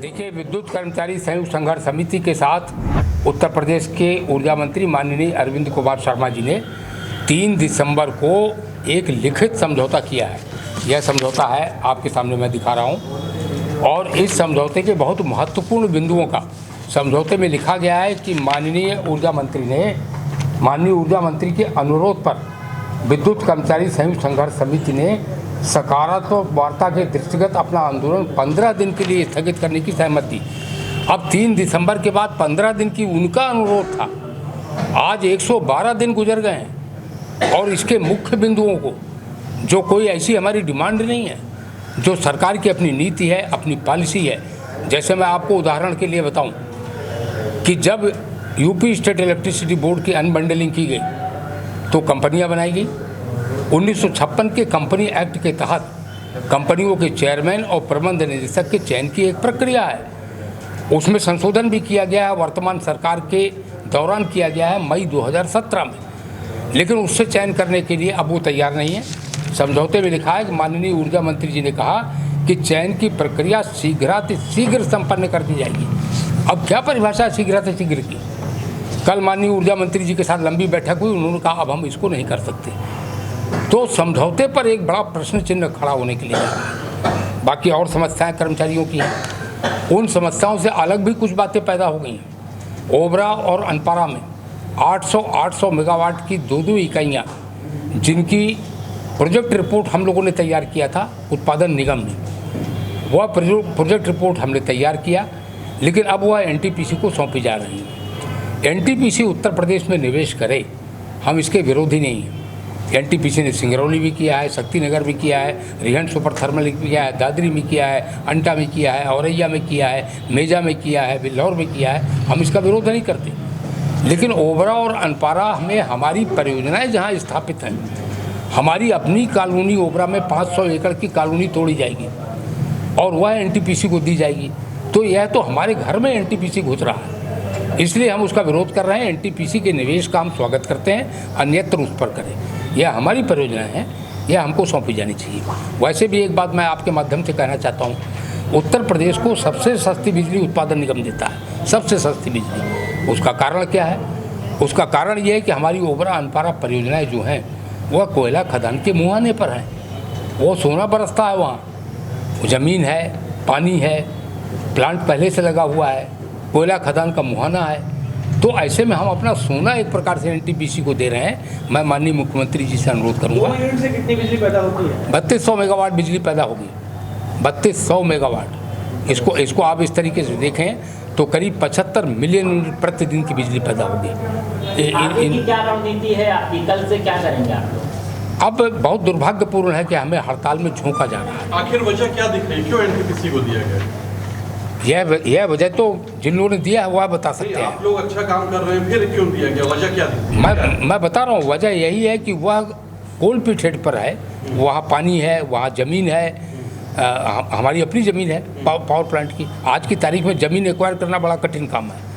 देखिए, विद्युत कर्मचारी संयुक्त संघर्ष समिति के साथ उत्तर प्रदेश के ऊर्जा मंत्री माननीय अरविंद कुमार शर्मा जी ने 3 दिसंबर को एक लिखित समझौता किया है। यह समझौता है आपके सामने मैं दिखा रहा हूं और इस समझौते के बहुत महत्वपूर्ण बिंदुओं का समझौते में लिखा गया है कि माननीय ऊर्जा मंत्री के अनुरोध पर विद्युत कर्मचारी संयुक्त संघर्ष समिति ने सकारात्मक वार्ता के दृष्टिगत अपना आंदोलन 15 दिन के लिए स्थगित करने की सहमति दी। अब 3 दिसंबर के बाद 15 दिन की उनका अनुरोध था, आज 112 दिन गुजर गए हैं और इसके मुख्य बिंदुओं को, जो कोई ऐसी हमारी डिमांड नहीं है, जो सरकार की अपनी नीति है, अपनी पॉलिसी है। जैसे मैं आपको उदाहरण के लिए बताऊं कि जब यूपी स्टेट इलेक्ट्रिसिटी बोर्ड की अनबंडलिंग की गई तो कंपनियां बनाई गई। 1956 के कंपनी एक्ट के तहत कंपनियों के चेयरमैन और प्रबंध निदेशक के चयन की एक प्रक्रिया है, उसमें संशोधन भी किया गया है, वर्तमान सरकार के दौरान किया गया है मई 2017 में। लेकिन उससे चयन करने के लिए अब वो तैयार नहीं है। समझौते में लिखा है कि माननीय ऊर्जा मंत्री जी ने कहा कि चयन की प्रक्रिया शीघ्र संपन्न कर दी जाएगी। अब क्या परिभाषा शीघ्र की? कल माननीय ऊर्जा मंत्री जी के साथ लंबी बैठक हुई, उन्होंने कहा अब हम इसको नहीं कर सकते। तो समझौते पर एक बड़ा प्रश्न चिन्ह खड़ा होने के लिए है। बाकी और समस्याएं कर्मचारियों की हैं, उन समस्याओं से अलग भी कुछ बातें पैदा हो गई हैं। ओबरा और अनपारा में 800 मेगावाट की 2 इकाइयाँ, जिनकी प्रोजेक्ट रिपोर्ट हम लोगों ने तैयार किया था उत्पादन निगम ने, वह प्रोजेक्ट रिपोर्ट हमने तैयार किया, लेकिन अब वह एनटीपीसी को सौंपी जा रही है। एनटीपीसी उत्तर प्रदेश में निवेश करे, हम इसके विरोधी नहीं हैं। एनटीपीसी ने सिंगरौली भी किया है, शक्तिनगर भी किया है, रिहंड सुपर थर्मल भी किया है, दादरी में किया है, अंटा में किया है, औरैया में किया है, मेजा में किया है, बिल्लौर में किया है। हम इसका विरोध नहीं करते, लेकिन ओबरा और अनपारा में हमारी परियोजनाएं जहां स्थापित हैं, हमारी अपनी कॉलोनी ओबरा में 500 एकड़ की कॉलोनी तोड़ी जाएगी और वह एनटीपीसी को दी जाएगी। तो यह तो हमारे घर में एनटीपीसी घुस रहा है, इसलिए हम उसका विरोध कर रहे हैं। एनटीपीसी के निवेश का हम स्वागत करते हैं, अन्यत्र उस पर करें। यह हमारी परियोजना है, यह हमको सौंपी जानी चाहिए। वैसे भी एक बात मैं आपके माध्यम से कहना चाहता हूँ, उत्तर प्रदेश को सबसे सस्ती बिजली उत्पादन निगम देता है, सबसे सस्ती बिजली। उसका कारण क्या है? उसका कारण यह है कि हमारी ओबरा अनपारा परियोजनाएँ जो हैं वह कोयला खदान के मुहाने पर हैं। वो सोना बरसता है, वहाँ ज़मीन है, पानी है, प्लांट पहले से लगा हुआ है, कोयला खदान का मुहाना है। तो ऐसे में हम अपना सोना एक प्रकार से एनटीपीसी को दे रहे हैं। मैं माननीय मुख्यमंत्री जी से अनुरोध करूंगा। 2 यूनिट से कितनी बिजली पैदा होती है? 3200 मेगावाट बिजली पैदा होगी, 3200 मेगावाट। इसको आप इस तरीके से देखें तो करीब 75 मिलियन यूनिट प्रतिदिन की बिजली पैदा होगी। आगे की क्या रणनीति है आपकी? कल से क्या करेंगे आप लोग? अब बहुत दुर्भाग्यपूर्ण है कि हमें हड़ताल में झोंका जा रहा है। आखिर वजह क्या दिख रही है, क्यों एनटीपीसी को दिया गया? यह वजह तो जिन लोगों ने दिया है वह बता सकते हैं। आप लोग अच्छा काम कर रहे हैं, फिर क्यों दिया गया? वजह क्या दिख रही है? मैं बता रहा हूँ, वजह यही है कि वह कोलपीट हेड पर है, वहाँ पानी है, वहाँ ज़मीन है, हमारी अपनी ज़मीन है पावर प्लांट की। आज की तारीख में ज़मीन एक्वायर करना बड़ा कठिन काम है।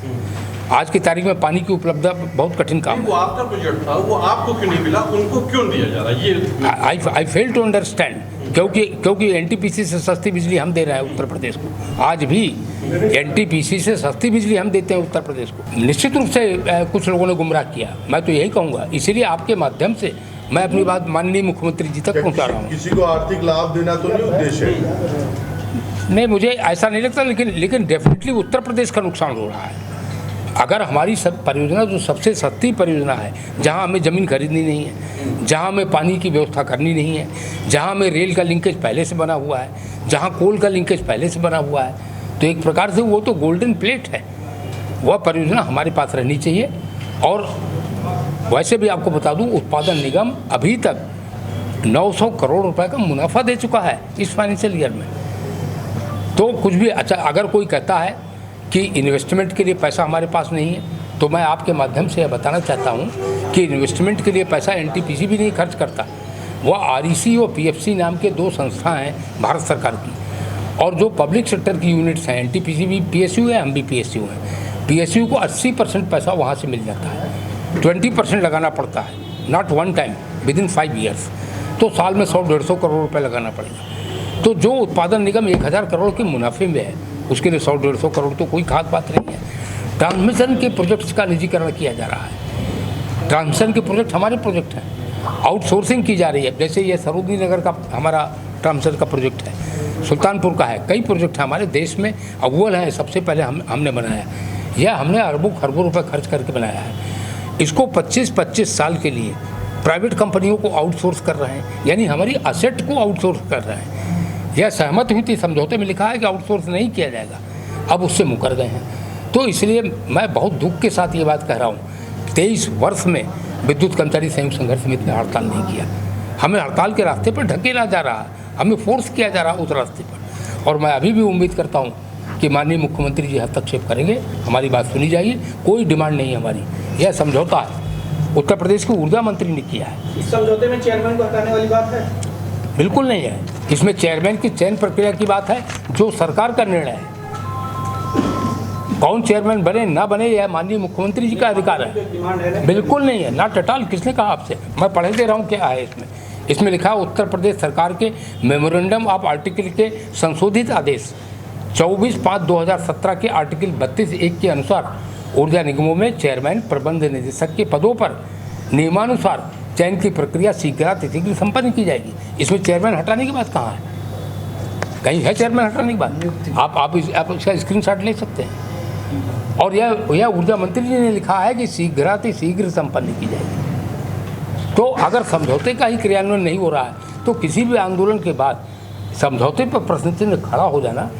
आज की तारीख में पानी की उपलब्धता बहुत कठिन काम है। वो आपका प्रोजेक्ट था, वो आपको क्यों नहीं मिला, उनको क्यों दिया जा रहा है? ये आई फेल टू अंडरस्टैंड, क्योंकि एनटीपीसी से सस्ती बिजली हम दे रहे हैं उत्तर प्रदेश को। आज भी एनटीपीसी से सस्ती बिजली हम देते हैं उत्तर प्रदेश को। निश्चित रूप से कुछ लोगों ने गुमराह किया, मैं तो यही कहूँगा। इसीलिए आपके माध्यम से मैं अपनी बात माननीय मुख्यमंत्री जी तक पहुँचा रहा हूँ। किसी को आर्थिक लाभ देना तो नहीं उद्देश्य है? नहीं, मुझे ऐसा नहीं लगता, लेकिन डेफिनेटली उत्तर प्रदेश का नुकसान हो रहा है। अगर हमारी सब परियोजना जो सबसे सस्ती परियोजना है, जहां हमें ज़मीन खरीदनी नहीं है, जहां हमें पानी की व्यवस्था करनी नहीं है, जहां हमें रेल का लिंकेज पहले से बना हुआ है, जहां कोल का लिंकेज पहले से बना हुआ है, तो एक प्रकार से वो तो गोल्डन प्लेट है। वह परियोजना हमारे पास रहनी चाहिए। और वैसे भी आपको बता दूं, उत्पादन निगम अभी तक 900 करोड़ रुपए का मुनाफा दे चुका है इस फाइनेंशियल ईयर में। तो कुछ भी अच्छा, अगर कोई कहता है कि इन्वेस्टमेंट के लिए पैसा हमारे पास नहीं है, तो मैं आपके माध्यम से यह बताना चाहता हूं कि इन्वेस्टमेंट के लिए पैसा एनटीपीसी भी नहीं खर्च करता। वह आरईसी और पीएफसी नाम के 2 संस्थाएं हैं भारत सरकार की, और जो पब्लिक सेक्टर की यूनिट्स हैं, एनटीपीसी भी पीएसयू है, हम भी पीएसयू हैं। पीएसयू को 80% पैसा वहाँ से मिल जाता है, 20% लगाना पड़ता है, not one time, within 5 years. तो साल में 100-150 करोड़ रुपये लगाना पड़ेगा। तो जो उत्पादन निगम 1000 करोड़ के मुनाफे में है, उसके लिए 100-150 करोड़ तो कोई खास बात नहीं है। ट्रांसमिशन के प्रोजेक्ट्स का निजीकरण किया जा रहा है। ट्रांसमिशन के प्रोजेक्ट हमारे प्रोजेक्ट हैं, आउटसोर्सिंग की जा रही है। जैसे ये सरोजनी नगर का हमारा ट्रांसमिशन का प्रोजेक्ट है, सुल्तानपुर का है, कई प्रोजेक्ट हैं हमारे देश में अव्वल हैं, सबसे पहले हमने बनाया। यह हमने अरबों खरबों रुपए खर्च करके बनाया है। इसको 25-25 साल के लिए प्राइवेट कंपनियों को आउटसोर्स कर रहे हैं, यानी हमारी असेट को आउटसोर्स कर रहे हैं। यह सहमत हुई थी, समझौते में लिखा है कि आउटसोर्स नहीं किया जाएगा, अब उससे मुकर गए हैं। तो इसलिए मैं बहुत दुख के साथ ये बात कह रहा हूँ, 23 वर्ष में विद्युत कर्मचारी संयुक्त संघर्ष समिति ने हड़ताल नहीं किया। हमें हड़ताल के रास्ते पर ढकेला जा रहा है, हमें फोर्स किया जा रहा है उस रास्ते पर। और मैं अभी भी उम्मीद करता हूँ कि माननीय मुख्यमंत्री जी हस्तक्षेप करेंगे, हमारी बात सुनी जाएगी। कोई डिमांड नहीं है हमारी, यह समझौता है, उत्तर प्रदेश के ऊर्जा मंत्री ने किया है। इस समझौते में चेयरमैन को हटाने वाली बात है? बिल्कुल नहीं है। इसमें चेयरमैन की चयन प्रक्रिया की बात है, जो सरकार का निर्णय है। कौन चेयरमैन बने ना बने यह माननीय मुख्यमंत्री जी का अधिकार है। बिल्कुल नहीं है, नॉट एट ऑल। किसने कहा आपसे? मैं पढ़ दे रहा हूँ क्या है इसमें लिखा है उत्तर प्रदेश सरकार के मेमोरेंडम ऑफ आर्टिकल के संशोधित आदेश 24/5/2017 के आर्टिकल 32(1) के अनुसार ऊर्जा निगमों में चेयरमैन प्रबंध निदेशक के पदों पर नियमानुसार चयन की प्रक्रिया शीघ्र संपन्न की जाएगी। इसमें चेयरमैन हटाने की बात कहाँ है? कहीं है चेयरमैन हटाने की बात? आप इसका स्क्रीनशॉट ले सकते हैं। और यह ऊर्जा मंत्री जी ने लिखा है कि शीघ्र संपन्न की जाएगी। तो अगर समझौते का ही क्रियान्वयन नहीं हो रहा है तो किसी भी आंदोलन के बाद समझौते पर प्रश्न चिन्ह खड़ा हो जाना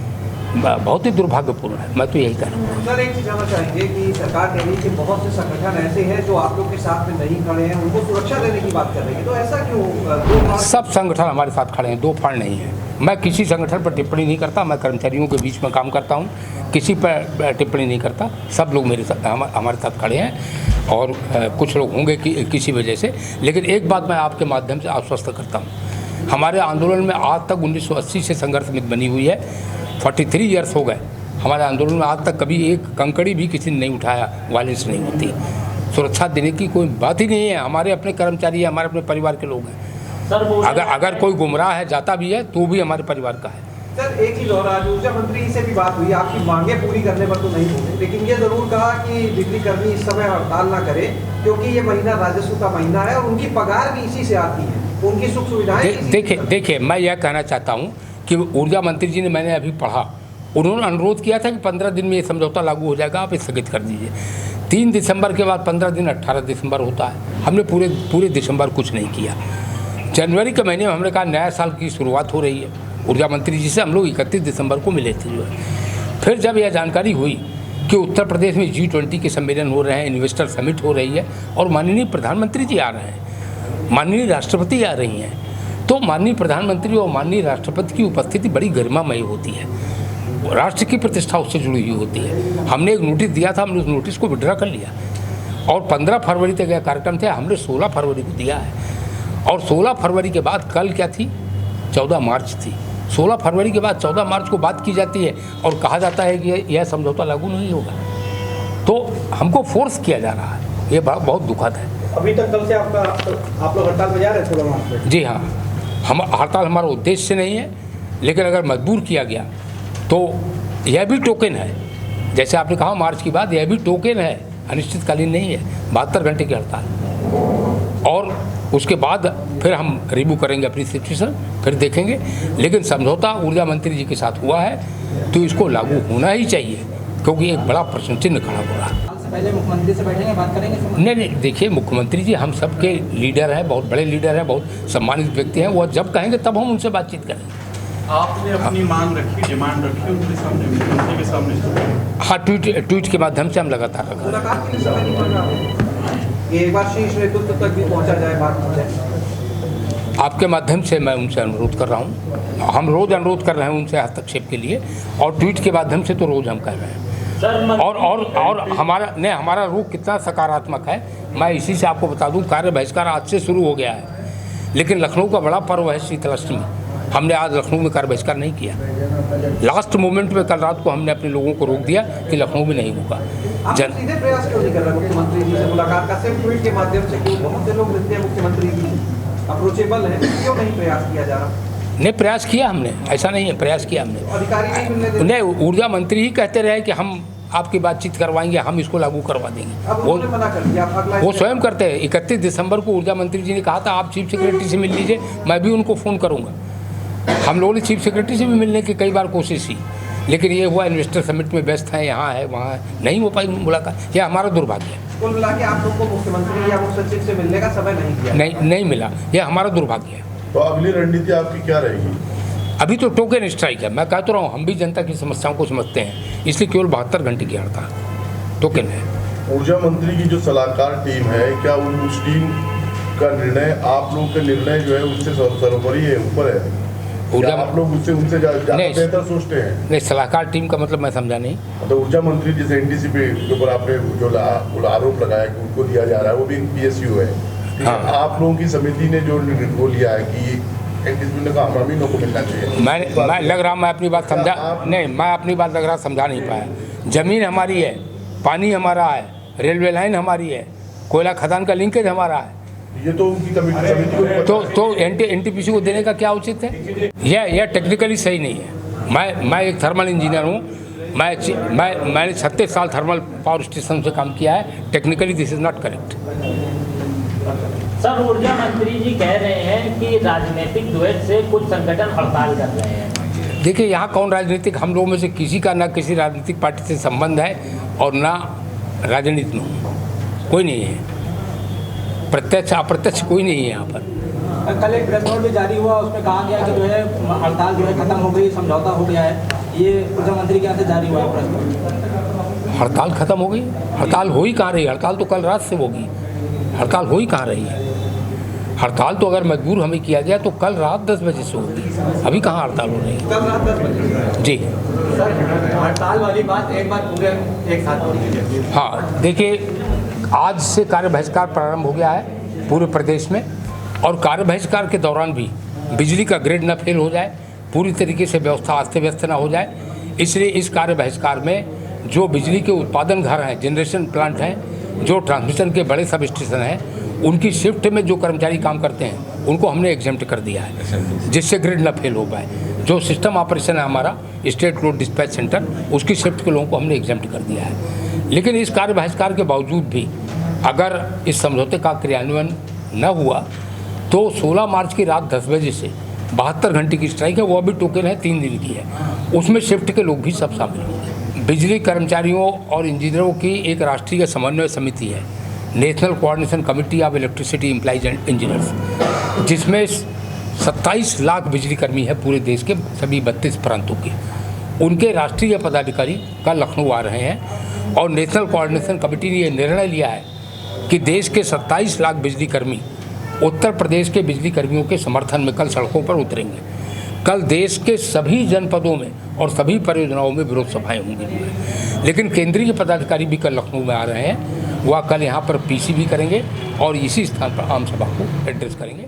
बहुत ही दुर्भाग्यपूर्ण है। मैं तो यही कह रहा हूँ। सर, एक चीज़ जानना चाहेंगे कि सरकार कह रही है कि बहुत से संगठन ऐसे हैं जो आप लोग के साथ में नहीं खड़े हैं, उनको सुरक्षा देने की बात कर रही है, तो ऐसा क्यों? सब संगठन हमारे साथ खड़े हैं, दो फाड़ नहीं है। मैं किसी संगठन पर टिप्पणी नहीं करता, मैं कर्मचारियों के बीच में काम करता हूँ, किसी पर टिप्पणी नहीं करता। सब लोग मेरे साथ हमारे साथ खड़े हैं और कुछ लोग होंगे किसी वजह से। लेकिन एक बात मैं आपके माध्यम से आश्वस्त करता हूँ, हमारे आंदोलन में आज तक 1980 से संघर्ष समिति बनी हुई है, 43 ईयर्स हो गए हमारे आंदोलन में। आज तक कभी एक कंकड़ी भी किसी ने नहीं उठाया, वायलेंस नहीं होती, सुरक्षा देने की कोई बात ही नहीं है। हमारे अपने कर्मचारी हैं, हमारे अपने परिवार के लोग हैं। अगर कोई गुमराह है, जाता भी है, तो भी हमारे परिवार का है। सर, एक चीज़ और, आज ऊर्जा मंत्री से भी बात हुई, आपकी मांगे पूरी करने पर तो नहीं बोले, लेकिन ये जरूर कहा कि बिजली कर्मी इस समय हड़ताल ना करे, क्योंकि ये महीना राजस्व का महीना है और उनकी पगार भी इसी से आती है, उनकी सुख सुविधाएं। देखिए मैं यह कहना चाहता हूँ कि ऊर्जा मंत्री जी ने, मैंने अभी पढ़ा, उन्होंने अनुरोध किया था कि 15 दिन में ये समझौता लागू हो जाएगा, आप स्थगित कर दीजिए। 3 दिसंबर के बाद 15 दिन 18 दिसंबर होता है। हमने पूरे दिसंबर कुछ नहीं किया। जनवरी के महीने में हमने कहा नया साल की शुरुआत हो रही है, ऊर्जा मंत्री जी से हम लोग 31 दिसंबर को मिले थे जो है। फिर जब यह जानकारी हुई कि उत्तर प्रदेश में G20 के सम्मेलन हो रहे हैं, इन्वेस्टर समिट हो रही है और माननीय प्रधानमंत्री जी आ रहे हैं, माननीय राष्ट्रपति आ रही हैं, तो माननीय प्रधानमंत्री और माननीय राष्ट्रपति की उपस्थिति बड़ी गरिमामयी होती है, राष्ट्र की प्रतिष्ठा उससे जुड़ी हुई होती है। हमने एक नोटिस दिया था, हमने उस नोटिस को विड्रॉ कर लिया और 15 फरवरी तक यह कार्यक्रम थे, हमने 16 फरवरी को दिया है। और 16 फरवरी के बाद कल क्या थी? 14 मार्च थी। 16 फरवरी के बाद 14 मार्च को बात की जाती है और कहा जाता है कि यह समझौता लागू नहीं होगा। तो हमको फोर्स किया जा रहा है, ये बहुत दुखद है। अभी तक कल से आप लोग हड़ताल बजा रहे हैं 16 मार्च पे? जी हाँ, हम हड़ताल हमारा उद्देश्य नहीं है, लेकिन अगर मजबूर किया गया तो यह भी टोकन है। जैसे आपने कहा मार्च की बात, यह भी टोकन है, अनिश्चितकालीन नहीं है, 72 घंटे की हड़ताल। और उसके बाद फिर हम रिव्यू करेंगे अपनी सिचुएशन, फिर देखेंगे। लेकिन समझौता ऊर्जा मंत्री जी के साथ हुआ है तो इसको लागू होना ही चाहिए, क्योंकि एक बड़ा प्रश्न चिन्ह खड़ा हो रहा है। पहले मुख्यमंत्री से बैठेंगे, बात करेंगे? नहीं, देखिए मुख्यमंत्री जी हम सबके लीडर हैं, बहुत बड़े लीडर हैं, बहुत सम्मानित व्यक्ति हैं। वो जब कहेंगे तब हम उनसे बातचीत करेंगे। आपने अपनी मांग रखी, डिमांड रखी उनके सामने, मुख्यमंत्री के सामने? हाँ, ट्वीट के माध्यम से हम लगातार रख रहे हैं। एक बार शीर्ष नेतृत्व तक भी पहुंचा जाए, बात हो जाए। आपके माध्यम से मैं उनसे अनुरोध कर रहा हूँ, हम रोज़ अनुरोध कर रहे हैं उनसे हस्तक्षेप के लिए, और ट्वीट के माध्यम से तो रोज़ हम कह रहे हैं। और हमारा रुख कितना सकारात्मक है, मैं इसी से आपको बता दूं, कार्य बहिष्कार आज से शुरू हो गया है, लेकिन लखनऊ का बड़ा पर्व है शीतलाष्टमी, हमने आज लखनऊ में कार्य बहिष्कार नहीं किया। लास्ट मोमेंट में कल रात को हमने अपने लोगों को रोक दिया कि लखनऊ में नहीं होगा। सीधे प्रयास क्यों नहीं कर रहे मुख्यमंत्री जी से मुलाकात का? सिर्फ ट्वीट के माध्यम से क्यों? बहुत से लोग मिलते हैं मुख्यमंत्री जी, अप्रोचेबल है, क्यों नहीं प्रयास किया जा रहा? नहीं, प्रयास किया हमने, ऐसा नहीं है, प्रयास किया हमने। अधिकारी नहीं मिलने देते। नहीं, ऊर्जा मंत्री ही कहते रहे कि हम आपकी बातचीत करवाएंगे, हम इसको लागू करवा देंगे। अब उन्होंने मना कर दिया, अब अगला वो स्वयं करते हैं। 31 दिसंबर को ऊर्जा मंत्री जी ने कहा था आप चीफ सेक्रेटरी से मिल लीजिए, मैं भी उनको फ़ोन करूँगा। हम लोगों ने चीफ सेक्रेटरी से भी मिलने की कई बार कोशिश की, लेकिन ये हुआ इन्वेस्टर समिट में व्यस्त हैं, यहाँ है वहाँ है, नहीं हो पाई मुलाकात। यह हमारा दुर्भाग्य है। कुल मिला के आप लोग को मुख्यमंत्री या मुख्य सचिव से मिलने का समय नहीं दिया। नहीं मिला, यह हमारा दुर्भाग्य है। तो अगली रणनीति आपकी क्या रहेगी? अभी तो टोकन स्ट्राइक है, मैं कहता रहा हूँ, हम भी जनता की समस्याओं को समझते हैं, इसलिए केवल 72 घंटे की हड़ताल टोकन है। ऊर्जा मंत्री की जो सलाहकार टीम है, क्या उस टीम का निर्णय आप लोग का निर्णय जो है उससे सर्वोपरि है, ऊपर है? ऊर्जा आप लोग उनसे ज़्यादा नहीं, बेहतर सोचते हैं? नहीं, सलाहकार टीम का मतलब मैं समझा नहीं। तो ऊर्जा मंत्री जैसे एनटीसी पे के ऊपर आपने जो आरोप लगाया कि उनको दिया जा रहा है, वो भी PSU है। हाँ। आप लोगों की समिति ने जो वो लिया है कि एनटीसी ने कहा हम ही लोग को मिलना चाहिए। मैं लग रहा मैं अपनी बात समझा नहीं, मैं अपनी बात लग रहा समझा नहीं पाया। ज़मीन हमारी है, पानी हमारा है, रेलवे लाइन हमारी है, कोयला खदान का लिंकेज हमारा है, ये तो उनकी समिति को तो NTPC को देने का क्या उचित है? यह टेक्निकली सही नहीं है। मैं एक थर्मल इंजीनियर हूँ, मैंने 36 साल थर्मल पावर स्टेशन से काम किया है। Technically this is not correct. Sir, ऊर्जा मंत्री जी कह रहे हैं कि राजनीतिक द्वैत से कुछ संगठन हड़ताल कर रहे हैं। देखिए, यहाँ कौन राजनीतिक, हम लोगों में से किसी का ना किसी राजनीतिक पार्टी से संबंध है और ना राजनीति में कोई नहीं है, प्रत्यक्ष अप्रत्यक्ष कोई नहीं है यहाँ पर। कल एक प्रेस नोट भी जारी हुआ, उसमें कहा गया कि जो है हड़ताल जो है खत्म हो गई, समझौता हो गया है। ये ऊर्जा मंत्री के यहाँ से जारी हुआ है प्रेस नोट। हड़ताल खत्म हो गई? हड़ताल हो ही कहाँ रही? हड़ताल तो कल रात से होगी, हड़ताल हो ही कहाँ रही है? हड़ताल तो अगर मजबूर हमें किया गया तो कल रात 10 बजे से होगी, अभी कहाँ हड़ताल हो रही है? कल रात 10 बजे। जी सर, हड़ताल वाली बात एक बार पूरे एक साथ हो रही है। हाँ, देखिए, आज से कार्य बहिष्कार प्रारंभ हो गया है पूरे प्रदेश में, और कार्य बहिष्कार के दौरान भी बिजली का ग्रिड न फेल हो जाए, पूरी तरीके से व्यवस्था अस्त व्यस्त न हो जाए, इसलिए इस कार्य बहिष्कार में जो बिजली के उत्पादन घर हैं, जनरेशन प्लांट हैं, जो ट्रांसमिशन के बड़े सब स्टेशन हैं, उनकी शिफ्ट में जो कर्मचारी काम करते हैं उनको हमने एग्जेम्प्ट कर दिया है, जिससे ग्रिड न फेल हो पाए। जो सिस्टम ऑपरेशन है हमारा स्टेट रोड डिस्पैच सेंटर, उसकी शिफ्ट के लोगों को हमने एग्जेम्प्ट कर दिया है। लेकिन इस कार्य बहिष्कार के बावजूद भी अगर इस समझौते का क्रियान्वयन न हुआ तो 16 मार्च की रात 10 बजे से 72 घंटे की स्ट्राइक है, वो अभी टोकन है 3 दिन की है, उसमें शिफ्ट के लोग भी सब शामिल होंगे। बिजली कर्मचारियों और इंजीनियरों की एक राष्ट्रीय समन्वय समिति है, national coordination committee of electricity employees and engineers, जिसमें 27 लाख बिजली कर्मी है पूरे देश के सभी 32 प्रांतों के। उनके राष्ट्रीय पदाधिकारी कल लखनऊ आ रहे हैं और नेशनल कोऑर्डिनेशन कमेटी ने यह निर्णय लिया है कि देश के 27 लाख बिजली कर्मी उत्तर प्रदेश के बिजली कर्मियों के समर्थन में कल सड़कों पर उतरेंगे। कल देश के सभी जनपदों में और सभी परियोजनाओं में विरोध सभाएं होंगी। लेकिन केंद्रीय पदाधिकारी भी कल लखनऊ में आ रहे हैं, वह कल यहाँ पर PC भी करेंगे और इसी स्थान पर आम सभा को एड्रेस करेंगे।